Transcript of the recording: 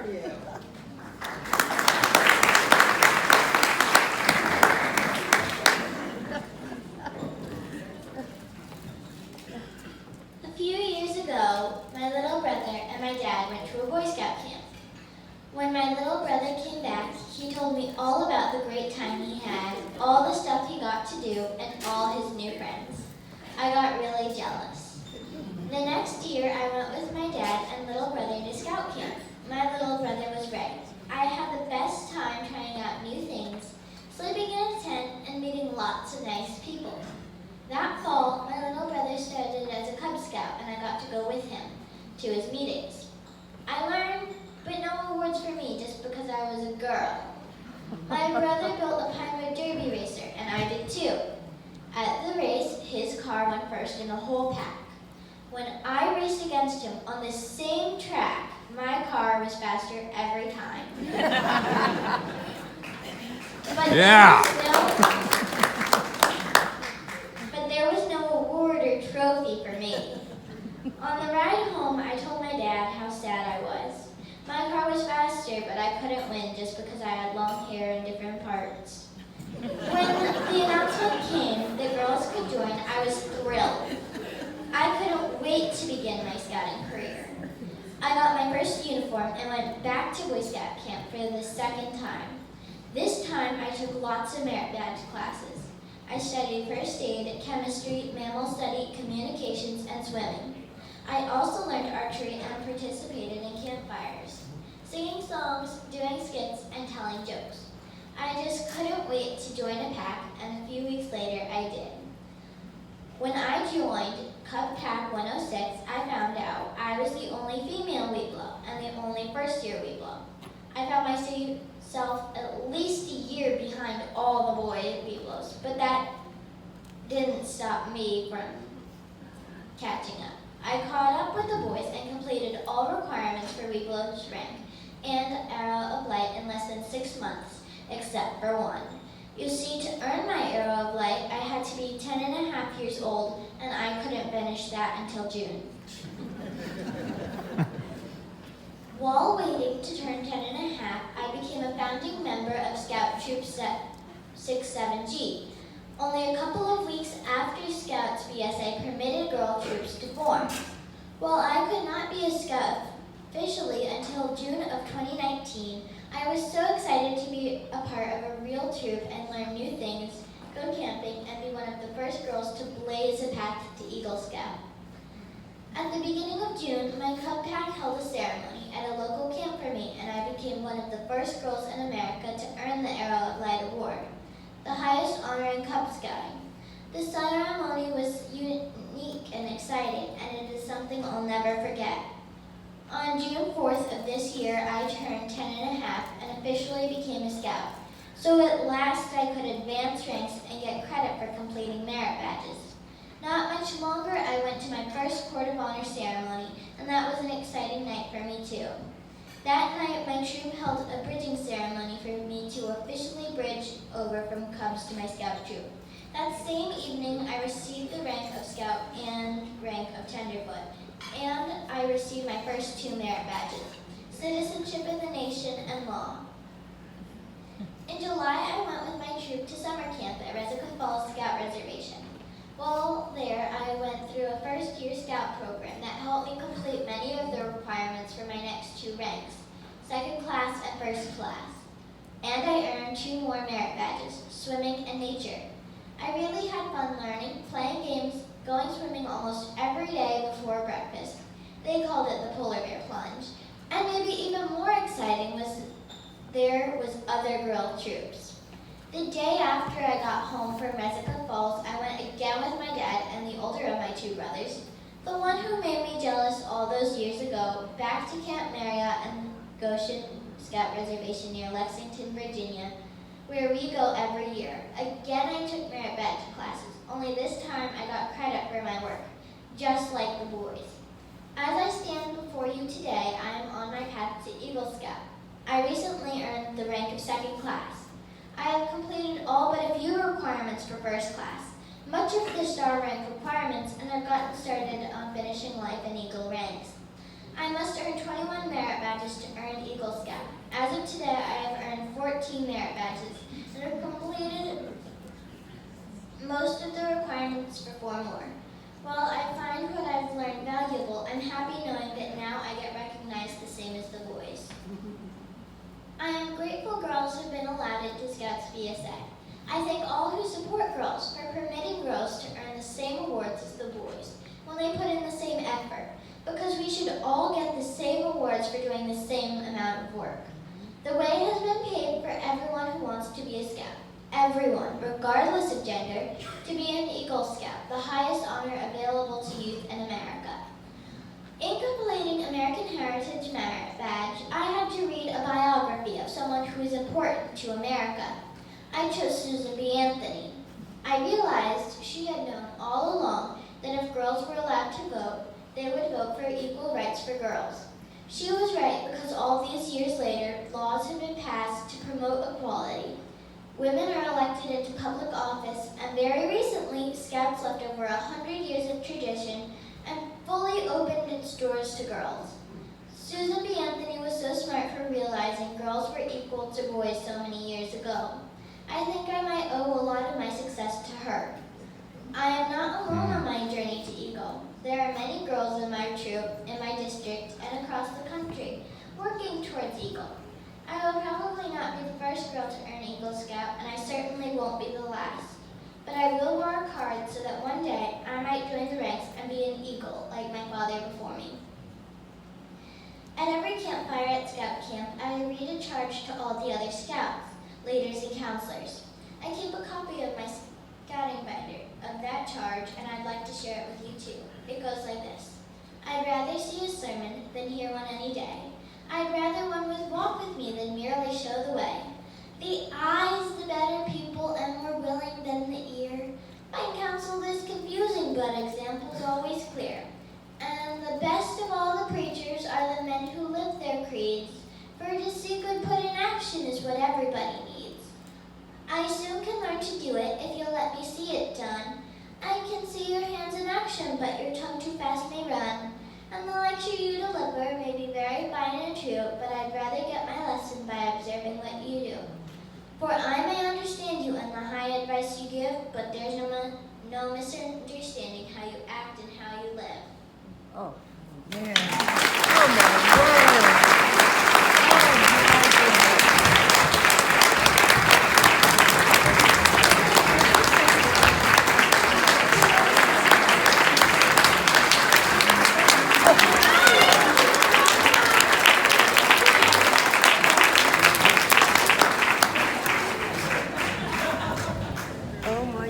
for you. A few years ago, my little brother and my dad went to a Boy Scout camp. When my little brother came back, he told me all about the great time he had, all the stuff he got to do, and all his new friends. I got really jealous. The next year, I went with my dad and little brother to Scout camp. My little brother was right. I had the best time trying out new things, sleeping in a tent, and meeting lots of nice people. That fall, my little brother started as a Cub Scout, and I got to go with him to his meetings. I learned, but no awards for me just because I was a girl. My brother built a Pine Road Derby racer, and I did too. At the race, his car went first in the whole pack. When I raced against him on the same track, my car was faster every time. But there was no award or trophy for me. On the ride home, I told my dad how sad I was. My car was faster, but I couldn't win just because I had long hair in different parts. When the announcement came that girls could join, I was thrilled. I couldn't wait to begin my scouting career. I got my first uniform and went back to Boy Scout camp for the second time. This time, I took lots of merit badge classes. I studied first aid, chemistry, mammal study, communications, and swimming. I also learned archery and participated in campfires, singing songs, doing skits, and telling jokes. I just couldn't wait to join a pack, and a few weeks later, I did. When I joined Cub Pack 106, I found out I was the only female Weeblo and the only first-year Weeblo. I found myself at least a year behind all the boy Weeblos, but that didn't stop me from catching up. I caught up with the boys and completed all requirements for Weeblo's rank and Arrow of Light in less than 6 months, except for one. You see, to earn my Arrow of Light, I had to be 10 and a half years old, and I couldn't finish that until June. While waiting to turn 10 and a half, I became a founding member of Scout Troop 67G. Only a couple of weeks after Scouts BSA permitted girl troops to form. While I could not be a Scout officially until June of 2019, I was so excited to be a part of a real troop and learn new things, go camping, and be one of the first girls to blaze a path to Eagle Scout. At the beginning of June, my Cub Pack held a ceremony at a local camp for me, and I became one of the first girls in America to earn the Arrow of Light Award, the highest honor in Cub Scouting. The ceremony was unique and exciting, and it is something I'll never forget. On June 4th of this year, I turned 10 and a half and officially became a Scout. So at last I could advance ranks and get credit for completing merit badges. Not much longer, I went to my first Court of Honor ceremony, and that was an exciting night for me too. That night, my troop held a bridging ceremony for me to officially bridge over from Cubs to my Scout troop. That same evening, I received the rank of Scout and rank of Tenderfoot, and I received my first 2 merit badges, Citizenship in the Nation and Law. In July, I went with my troop to summer camp at Rezica Falls Scout Reservation. While there, I went through a first-year Scout program that helped me complete many of the requirements for my next 2 ranks, second class and first class. And I earned 2 more merit badges, swimming and nature. I really had fun learning, playing games, going swimming almost every day before breakfast. They called it the polar bear plunge. And maybe even more exciting was there was other girl troops. The day after I got home from Rezica Falls, I went again with my dad and the older of my 2 brothers, the one who made me jealous all those years ago, back to Camp Marriott and Goshen Scout Reservation near Lexington, Virginia, where we go every year. Again, I took merit badge classes, only this time I got credit for my work, just like the boys. As I stand before you today, I am on my path to Eagle Scout. I recently earned the rank of second class. I have completed all but a few requirements for first class, much of the star rank requirements, and have gotten started on finishing life in Eagle ranks. I must earn 21 merit badges to earn Eagle As of today, I have earned 14 merit badges and have completed most of the requirements for 4 more. While I find what I've learned valuable, I'm happy knowing that now I get recognized the same as the boys. I am grateful girls have been allowed into Scouts BSA. I thank all who support girls for permitting girls to earn the same awards as the boys when they put in the same effort, because we should all get the same awards for doing the same amount of work. The way has been paved for everyone who wants to be a Scout. Everyone, regardless of gender, to be an Eagle Scout, the highest honor available to youth in America. In completing American Heritage Merit Badge, I had to read a biography of someone who is important to America. I chose Susan B. Anthony. I realized she had known all along that if girls were allowed to vote, they would vote for equal rights for girls. She was right because all these years later, laws have been passed to promote equality. Women are elected into public office, and very recently, Scouts left over 100 years of tradition and fully opened its doors to girls. Susan B. Anthony was so smart for realizing girls were equal to boys so many years ago. I think I might owe a lot of my success to her. I am not alone on my journey to Eagle. There are many girls in my troop, in my district, and across the country, working towards Eagle. I will probably not be the first girl to earn Eagle Scout, and I certainly won't be the last. But I will work hard so that one day I might join the ranks and be an Eagle like my father before me. At every campfire at Scout Camp, I read a charge to all the other Scouts, leaders, and counselors. I keep a copy of my scouting binder of that charge, and I'd like to share it with you too. It goes like this. I'd rather see a sermon than hear one any day. I'd rather one would walk with me than merely show the way. The eye is the better pupil and more willing than the ear. My counsel is confusing, but examples always clear. And the best of all the preachers are the men who live their creeds, for to see good put in action is what everybody needs. I soon can learn to do it if you'll let me see it done. I can see your hands in action, but your tongue too fast may run. And the lecture you deliver may be very fine and true, but I'd rather get my lesson by observing what you do. For I may understand you and the high advice you give, but there's no misunderstanding how you act and how you live. Oh, man.